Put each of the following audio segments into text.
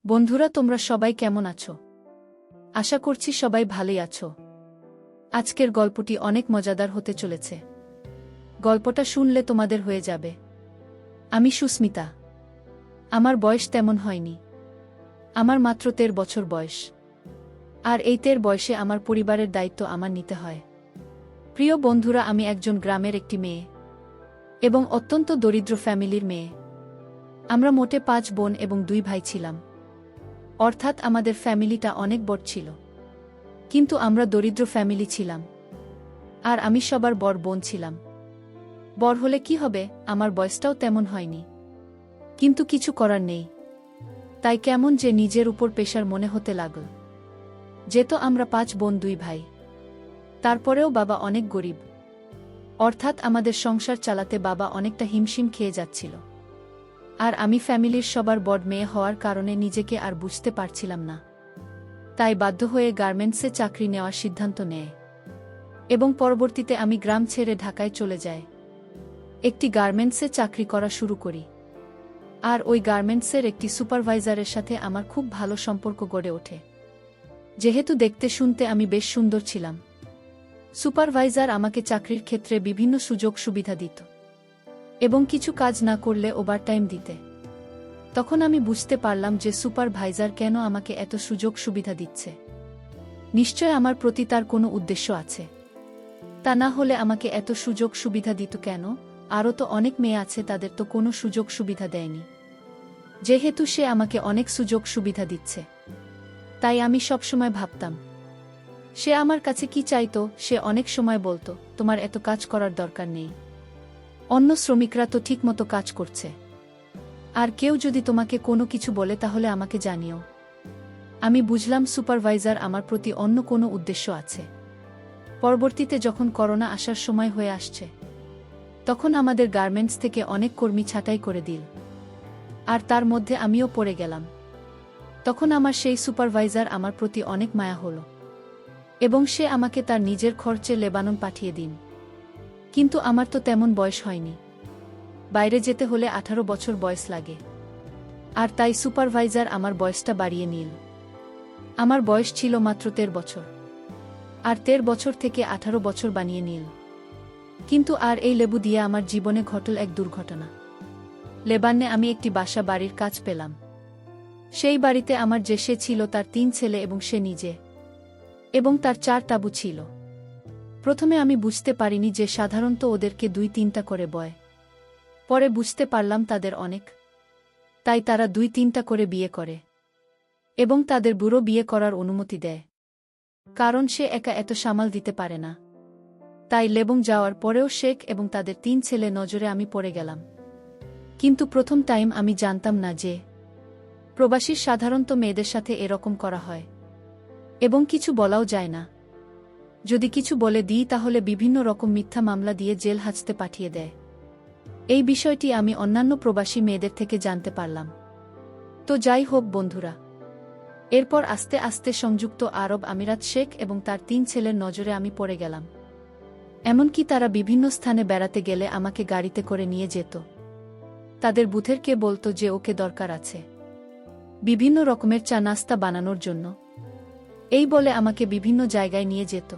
বন্ধুরা, তোমরা সবাই কেমন আছো? আশা করছি সবাই ভালোই আছো। আজকের গল্পটি অনেক মজাদার হতে চলেছে। গল্পটা শুনলে তোমাদের হয়ে যাবে। আমি সুস্মিতা। আমার বয়স তেমন হয়নি। আমার মাত্র 13 বছর বয়স। আর এই 13 বয়সে আমার পরিবারের দায়িত্ব আমার নিতে হয়। প্রিয় বন্ধুরা, আমি একজন গ্রামের একটি মেয়ে এবং অত্যন্ত দরিদ্র ফ্যামিলির মেয়ে। আমরা মোটে 5 বোন এবং 2 ভাই ছিলাম। অর্থাৎ আমাদের ফ্যামিলিটা অনেক বড় ছিল। কিন্তু আমরা দরিদ্র ফ্যামিলি ছিলাম। আর আমি সবার বড় বোন ছিলাম। বড় হলে কি হবে, আমার বয়সটাও তেমন হয়নি। কিন্তু কিছু করার নেই। তাই কেমন যে নিজের উপর পেশার মনে হতে লাগল। যেত আমরা 5 বোন 2 ভাই। তারপরেও বাবা অনেক গরিব। অর্থাৎ আমাদের সংসার চালাতে বাবা অনেকটা হিমশিম খেয়ে যাচ্ছিল। আর আমি ফ্যামিলির সবার বড় মেয়ে হওয়ার কারণে নিজেকে আর বুঝতে পারছিলাম না। তাই বাধ্য হয়ে গার্মেন্টসে চাকরি নেওয়ার সিদ্ধান্ত নেয়। এবং পরবর্তীতে আমি গ্রাম ছেড়ে ঢাকায় চলে যাই। একটি গার্মেন্টসে চাকরি করা শুরু করি। আর ওই গার্মেন্টসের একটি সুপারভাইজারের সাথে আমার খুব ভালো সম্পর্ক গড়ে ওঠে। যেহেতু দেখতে শুনতে আমি বেশ সুন্দর ছিলাম, সুপারভাইজার আমাকে চাকরির ক্ষেত্রে বিভিন্ন সুযোগ সুবিধা দিত এবং কিছু কাজ না করলে ওভারটাইম দিতে। তখন আমি বুঝতে পারলাম যে সুপারভাইজার কেন আমাকে এত সুযোগ সুবিধা দিচ্ছে। নিশ্চয় আমার প্রতি তার কোনো উদ্দেশ্য আছে। তা না হলে আমাকে এত সুযোগ সুবিধা দিত কেন? আরও তো অনেক মেয়ে আছে, তাদের তো কোনো সুযোগ সুবিধা দেয়নি। যেহেতু সে আমাকে অনেক সুযোগ সুবিধা দিচ্ছে, তাই আমি সবসময় ভাবতাম সে আমার কাছে কি চাইতো। সে অনেক সময় বলতো, তোমার এত কাজ করার দরকার নেই, অন্য শ্রমিকরা তো ঠিকমতো কাজ করছে। আর কেউ যদি তোমাকে কোনো কিছু বলে তাহলে আমাকে জানিও। আমি বুঝলাম সুপারভাইজার আমার প্রতি অন্য কোনো উদ্দেশ্য আছে। পরবর্তীতে যখন করোনা আসার সময় হয়ে আসছে, তখন আমাদের গার্মেন্টস থেকে অনেক কর্মী ছাঁটাই করে দিল। আর তার মধ্যে আমিও পড়ে গেলাম। তখন আমার সেই সুপারভাইজার আমার প্রতি অনেক মায়া হলো এবং সে আমাকে তার নিজের খরচে লেবানন পাঠিয়ে দিন। কিন্তু আমার তো তেমন বয়স হয়নি। বাইরে যেতে হলে 18 বছর বয়স লাগে। আর তাই সুপারভাইজার আমার বয়সটা বাড়িয়ে নিল। আমার বয়স ছিল মাত্র 13 বছর। আর 13 বছর থেকে 18 বছর বানিয়ে নিল। কিন্তু আর এই লেবু দিয়ে আমার জীবনে ঘটল এক দুর্ঘটনা। লেবাননে আমি একটি বাসা বাড়ির কাজ পেলাম। সেই বাড়িতে আমার যে সে ছিল তার 3 ছেলে এবং সে নিজে, এবং তার 4 তাঁবু ছিল। প্রথমে আমি বুঝতে পারিনি যে সাধারণত ওদেরকে 2-3টা করে বয়। পরে বুঝতে পারলাম তাদের অনেক। তাই তারা 2-3টা করে বিয়ে করে এবং তাদের বুড়ো বিয়ে করার অনুমতি দেয়। কারণ সে একা এত সামাল দিতে পারে না। তাই লেবং যাওয়ার পরেও শেখ এবং তাদের 3 ছেলে নজরে আমি পড়ে গেলাম। কিন্তু প্রথম টাইম আমি জানতাম না যে প্রবাসীর সাধারণত মেয়েদের সাথে এরকম করা হয় এবং কিছু বলাও যায় না। যদি কিছু বলে দিই তাহলে বিভিন্ন রকম মিথ্যা মামলা দিয়ে জেল হাজতে পাঠিয়ে দেয়। এই বিষয়টি আমি অন্যান্য প্রবাসী মেয়েদের থেকে জানতে পারলাম। তো যাই হোক বন্ধুরা, এরপর আস্তে আস্তে সংযুক্ত আরব আমিরাত শেখ এবং তার 3 ছেলের নজরে আমি পড়ে গেলাম। এমনকি তারা বিভিন্ন স্থানে বেড়াতে গেলে আমাকে গাড়িতে করে নিয়ে যেত। তাদের বুথের কে বলতো যে ওকে দরকার আছে বিভিন্ন রকমের চা নাস্তা বানানোর জন্য। এই বলে আমাকে বিভিন্ন জায়গায় নিয়ে যেত।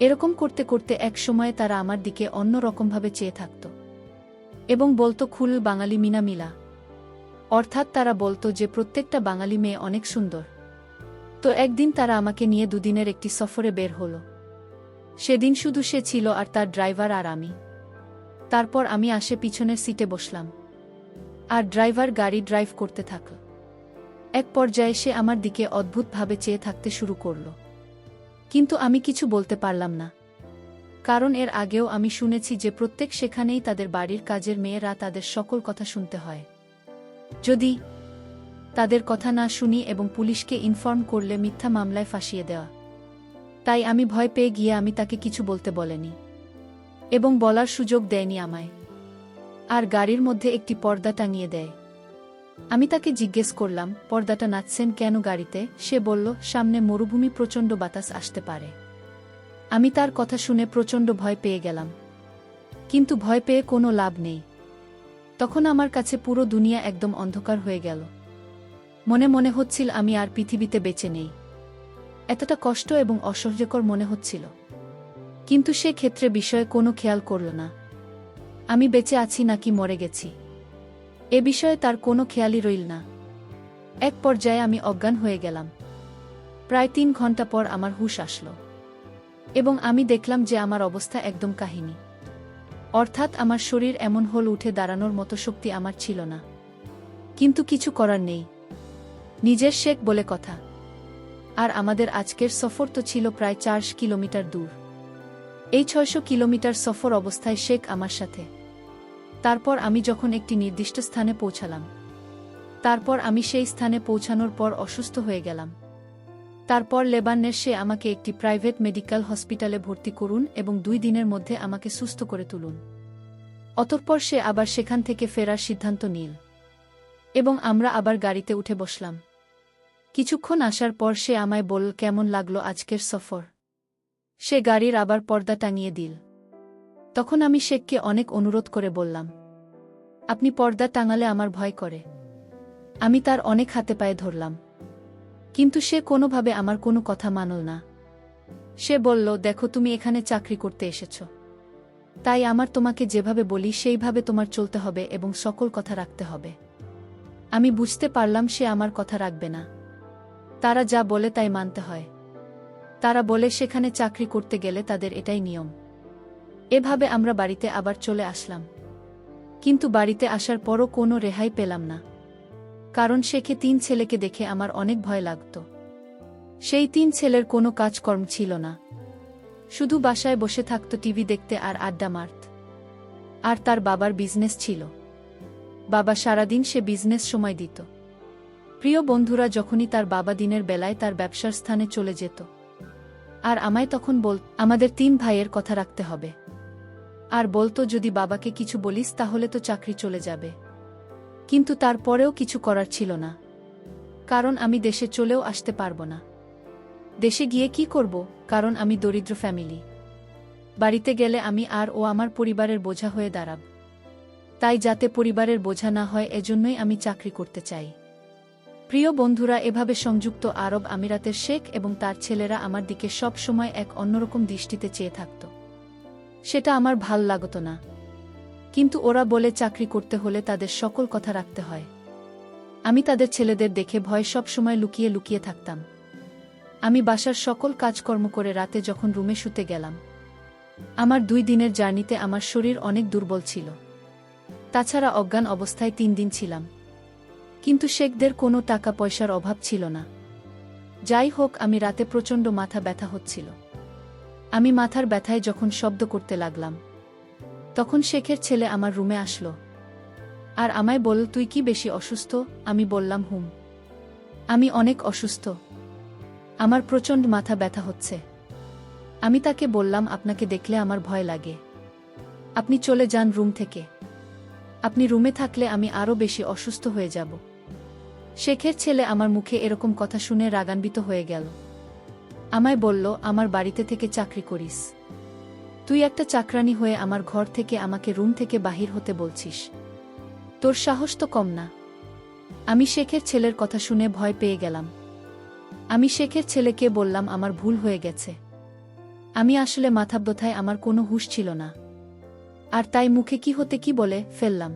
এরকম করতে করতে এক সময়ে তারা আমার দিকে অন্য রকমভাবে চেয়ে থাকত এবং বলতো, খুল বাঙালি মিনা মিলা। অর্থাৎ তারা বলতো যে প্রত্যেকটা বাঙালি মেয়ে অনেক সুন্দর। তো একদিন তারা আমাকে নিয়ে 2 দিনের একটি সফরে বের হলো। সেদিন শুধু সে ছিল আর তার ড্রাইভার আর আমি। তারপর আমি আসে পিছনের সিটে বসলাম আর ড্রাইভার গাড়ি ড্রাইভ করতে থাকল। এক পর্যায়ে সে আমার দিকে অদ্ভুতভাবে চেয়ে থাকতে শুরু করল। কিন্তু আমি কিছু বলতে পারলাম না। কারণ এর আগেও আমি শুনেছি যে প্রত্যেক সেখানেই তাদের বাড়ির কাজের মেয়েরা তাদের সকল কথা শুনতে হয়। যদি তাদের কথা না শুনি এবং পুলিশকে ইনফর্ম করলে মিথ্যা মামলায় ফাঁসিয়ে দেওয়া। তাই আমি ভয় পেয়ে গিয়ে আমি তাকে কিছু বলতে বলেনি এবং বলার সুযোগ দেয়নি আমায়। আর গাড়ির মধ্যে একটি পর্দা টাঙিয়ে দেয়। আমি তাকে জিজ্ঞেস করলাম, পর্দাটা নাচছেন কেন গাড়িতে? সে বলল, সামনে মরুভূমি, প্রচণ্ড বাতাস আসতে পারে। আমি তার কথা শুনে প্রচণ্ড ভয় পেয়ে গেলাম। কিন্তু ভয় পেয়ে কোনো লাভ নেই। তখন আমার কাছে পুরো দুনিয়া একদম অন্ধকার হয়ে গেল। মনে মনে হচ্ছিল আমি আর পৃথিবীতে বেঁচে নেই। এতটা কষ্ট এবং অসহ্যকর মনে হচ্ছিল। কিন্তু সে ক্ষেত্রে বিষয়ে কোনো খেয়াল করল না। আমি বেঁচে আছি নাকি মরে গেছি এ বিষয়ে তার কোনো খেয়ালই রইল না। এক পর্যায়ে আমি অজ্ঞান হয়ে গেলাম। প্রায় 3 ঘন্টা পর আমার হুঁশ আসলো এবং আমি দেখলাম যে আমার অবস্থা একদম কাহিনী। অর্থাৎ আমার শরীর এমন হল উঠে দাঁড়ানোর মতো শক্তি আমার ছিল না। কিন্তু কিছু করার নেই, নিজের শেখ বলে কথা। আর আমাদের আজকের সফর তো ছিল প্রায় 400 কিলোমিটার দূর। এই 600 কিলোমিটার সফর অবস্থায় শেখ আমার সাথে। তারপর আমি যখন একটি নির্দিষ্ট স্থানে পৌঁছালাম, তারপর আমি সেই স্থানে পৌঁছানোর পর অসুস্থ হয়ে গেলাম। তারপর লেবাননের সে আমাকে একটি প্রাইভেট মেডিকেল হসপিটালে ভর্তি করুন এবং 2 দিনের মধ্যে আমাকে সুস্থ করে তুলুন। অতঃপর সে আবার সেখান থেকে ফেরার সিদ্ধান্ত নিল এবং আমরা আবার গাড়িতে উঠে বসলাম। কিছুক্ষণ আসার পর সে আমায় বলল, কেমন লাগলো আজকের সফর? সে গাড়ির আবার পর্দা টাঙিয়ে দিল। তখন আমি শেখকে অনেক অনুরোধ করে বললাম, আপনি পর্দা টাঙালে আমার ভয় করে। আমি তার অনেক হাতে পায়ে ধরলাম, কিন্তু সে কোনোভাবে আমার কোনো কথা মানল না। সে বলল, দেখো তুমি এখানে চাকরি করতে এসেছ, তাই আমার তোমাকে যেভাবে বলি সেইভাবে তোমার চলতে হবে এবং সকল কথা রাখতে হবে। আমি বুঝতে পারলাম সে আমার কথা রাখবে না। তারা যা বলে তাই মানতে হয়। তারা বলে সেখানে চাকরি করতে গেলে তাদের এটাই নিয়ম। এভাবে আমরা বাড়িতে আবার চলে আসলাম। কিন্তু বাড়িতে আসার পরও কোনো রেহাই পেলাম না, কারণ শেখে 3 ছেলেকে দেখে আমার অনেক ভয় লাগত। সেই 3 ছেলের কোনো কাজকর্ম ছিল না, শুধু বাসায় বসে থাকত টিভি দেখতে আর আড্ডা মারত। আর তার বাবার বিজনেস ছিল, বাবা সারাদিন সে বিজনেস সময় দিত। প্রিয় বন্ধুরা, যখনই তার বাবা দিনের বেলায় তার ব্যবসার স্থানে চলে যেত, আর আমায় তখন আমাদের 3 ভাইয়ের কথা রাখতে হবে। আর বলতো, যদি বাবাকে কিছু বলিস তাহলে তো চাকরি চলে যাবে। কিন্তু তারপরেও কিছু করার ছিল না, কারণ আমি দেশে চলেও আসতে পারবো না। দেশে গিয়ে কি করব, কারণ আমি দরিদ্র ফ্যামিলি। বাড়িতে গেলে আমি আর ও আমার পরিবারের বোঝা হয়ে দাঁড়াব। তাই যাতে পরিবারের বোঝা না হয় এজন্যই আমি চাকরি করতে চাই। প্রিয় বন্ধুরা, এভাবে সংযুক্ত আরব আমিরাতের শেখ এবং তার ছেলেরা আমার দিকে সব সময় এক অন্যরকম দৃষ্টিতে চেয়ে থাকত। সেটা আমার ভাল লাগতো না, কিন্তু ওরা বলে চাকরি করতে হলে তাদের সকল কথা রাখতে হয়। আমি তাদের ছেলেদের দেখে ভয় সব সময় লুকিয়ে লুকিয়ে থাকতাম। আমি বাসার সকল কাজকর্ম করে রাতে যখন রুমে শুতে গেলাম, আমার 2 দিনের জার্নিতে আমার শরীর অনেক দুর্বল ছিল। তাছাড়া অজ্ঞান অবস্থায় 3 দিন ছিলাম। কিন্তু শেখদের কোনো টাকা পয়সার অভাব ছিল না। যাই হোক, আমি রাতে প্রচণ্ড মাথা ব্যথা হচ্ছিল। আমি মাথার ব্যথায় যখন শব্দ করতে লাগলাম, তখন শেখের ছেলে আমার রুমে আসলো আর আমায় বলল, তুই কি বেশি অসুস্থ? আমি বললাম, হুম, আমি অনেক অসুস্থ, আমার প্রচণ্ড মাথা ব্যথা হচ্ছে। আমি তাকে বললাম, আপনাকে দেখলে আমার ভয় লাগে, আপনি চলে যান রুম থেকে। আপনি রুমে থাকলে আমি আরও বেশি অসুস্থ হয়ে যাব। শেখের ছেলে আমার মুখে এরকম কথা শুনে রাগান্বিত হয়ে গেল। আমায় বলল, আমার বাড়িতে থেকে চাকরি করিস, তুই একটা চাকরানি হয়ে আমার ঘর থেকে আমাকে রুম থেকে বাহির হতে বলছিস? তোর সাহস তো কম না। আমি শেখের ছেলের কথা শুনে ভয় পেয়ে গেলাম। আমি শেখের ছেলেকে বললাম, আমার ভুল হয়ে গেছে, আমি আসলে মাথা ব্যথায় আমার কোনো হুঁশ ছিল না, আর তাই মুখে কি হতে কি বলে ফেললাম।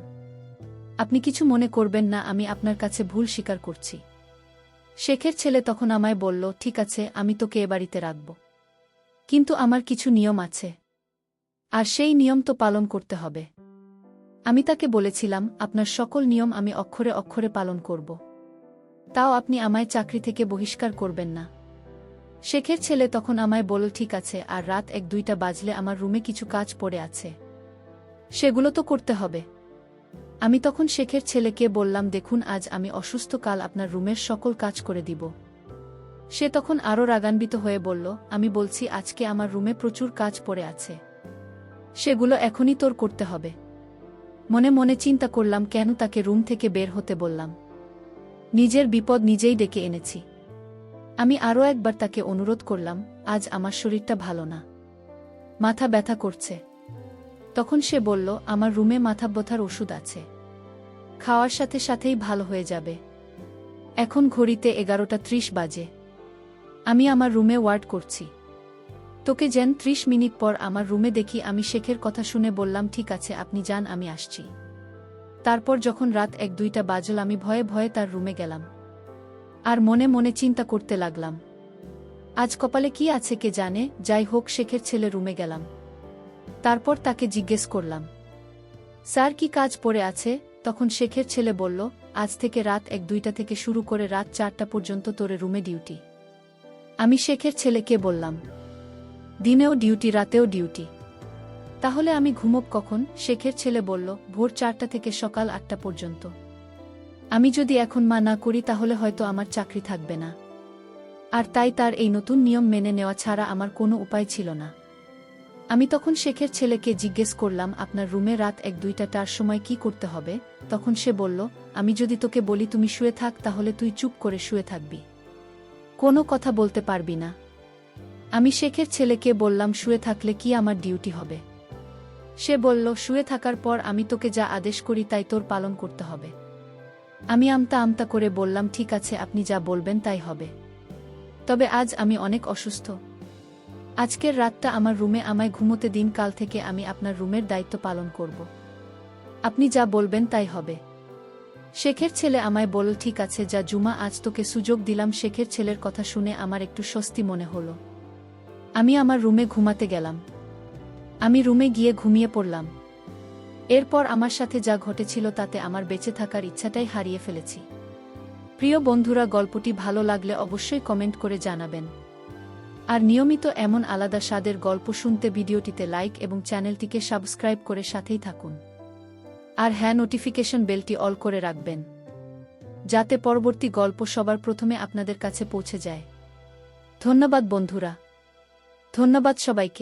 আপনি কিছু মনে করবেন না, আমি আপনার কাছে ভুল স্বীকার করছি। শেখের ছেলে তখন আমায় বলল, ঠিক আছে, আমি তোকে এ বাড়িতে রাখব, কিন্তু আমার কিছু নিয়ম আছে, আর সেই নিয়ম তো পালন করতে হবে। আমি তাকে বলেছিলাম, আপনার সকল নিয়ম আমি অক্ষরে অক্ষরে পালন করব, তাও আপনি আমায় চাকরি থেকে বহিষ্কার করবেন না। শেখের ছেলে তখন আমায় বলল, ঠিক আছে, আর রাত 1-2টা বাজলে আমার রুমে কিছু কাজ পড়ে আছে, সেগুলো তো করতে হবে। আমি তখন শেখের ছেলেকে বললাম, দেখুন, আজ আমি অসুস্থ, কাল আপনার রুমের সকল কাজ করে দিব। সে তখন আরও রাগান্বিত হয়ে বলল, আমি বলছি, আজকে আমার রুমে প্রচুর কাজ পড়ে আছে, সেগুলো এখনই তোর করতে হবে। মনে মনে চিন্তা করলাম, কেন তাকে রুম থেকে বের হতে বললাম? নিজের বিপদ নিজেই ডেকে এনেছি। আমি আরও একবার তাকে অনুরোধ করলাম, আজ আমার শরীরটা ভালো না, মাথা ব্যথা করছে। তখন সে বলল, আমার রুমে মাথা ব্যথার ওষুধ আছে, খাওয়ার সাথে সাথেই ভালো হয়ে যাবে। এখন ঘড়িতে 11:30 বাজে। আমি আমার রুমে ওয়ার্ড করছি। তোকে যেন 30 মিনিট পর আমার রুমে দেখি। আমি শেখের কথা শুনে বললাম, ঠিক আছে আপনি যান, আমি আসছি। তারপর যখন রাত 1-2টা বাজল, আমি ভয়ে ভয়ে তার রুমে গেলাম। আর মনে মনে চিন্তা করতে লাগলাম, আজ কপালে কি আছে কে জানে। যাই হোক, শেখের ছেলে রুমে গেলাম। তারপর তাকে জিজ্ঞেস করলাম, স্যার কি কাজ পড়ে আছে? তখন শেখের ছেলে বলল, আজ থেকে রাত 1-2টা থেকে শুরু করে রাত 4টা পর্যন্ত তোরে রুমে ডিউটি। আমি শেখের ছেলেকে বললাম, দিনেও ডিউটি, রাতেও ডিউটি? তাহলে আমি ঘুমোব কখন? শেখের ছেলে বলল, ভোর 4টা থেকে সকাল 8টা পর্যন্ত। আমি যদি এখন না করি তাহলে হয়তো আমার চাকরি থাকবে না। আর তাই তার এই নতুন নিয়ম মেনে নেওয়া ছাড়া আমার কোনো উপায় ছিল না। আমি তখন শেখের ছেলেকে জিজ্ঞেস করলাম, আপনার রুমে রাত 1-2টার সময় কি করতে হবে? তখন সে বলল, আমি যদি তোকে বলি তুমি শুয়ে থাক, তাহলে তুই চুপ করে শুয়ে থাকবি, কোনো কথা বলতে পারবি না। আমি শেখের ছেলেকে বললাম, শুয়ে থাকলে কি আমার ডিউটি হবে? সে বলল, শুয়ে থাকার পর আমি তোকে যা আদেশ করি তাই তোর পালন করতে হবে। আমি আমতা আমতা করে বললাম, ঠিক আছে, আপনি যা বলবেন তাই হবে। তবে আজ আমি অনেক অসুস্থ। আজকের রাতটা আমার রুমে আমায় ঘুমোতে দিন, কাল থেকে আমি আপনার রুমের দায়িত্ব পালন করব। আপনি যা বলবেন তাই হবে। শেখের ছেলে আমায় বলল, ঠিক আছে যা জুমা, আজ তোকে সুযোগ দিলাম। শেখের ছেলের কথা শুনে আমার একটু স্বস্তি মনে হলো। আমি আমার রুমে ঘুমাতে গেলাম। আমি রুমে গিয়ে ঘুমিয়ে পড়লাম। এরপর আমার সাথে যা ঘটেছিল তাতে আমার বেঁচে থাকার ইচ্ছাটাই হারিয়ে ফেলেছি। প্রিয় বন্ধুরা, গল্পটি ভালো লাগলে অবশ্যই কমেন্ট করে জানাবেন। আর নিয়মিত এমন আলাদা স্বাদের গল্প শুনতে ভিডিওটিতে লাইক এবং চ্যানেলটিকে সাবস্ক্রাইব করে সাথেই থাকুন। আর হ্যাঁ, নোটিফিকেশন বেলটি অল করে রাখবেন, যাতে পরবর্তী গল্প সবার প্রথমে আপনাদের কাছে পৌঁছে যায়। ধন্যবাদ বন্ধুরা, ধন্যবাদ সবাইকে।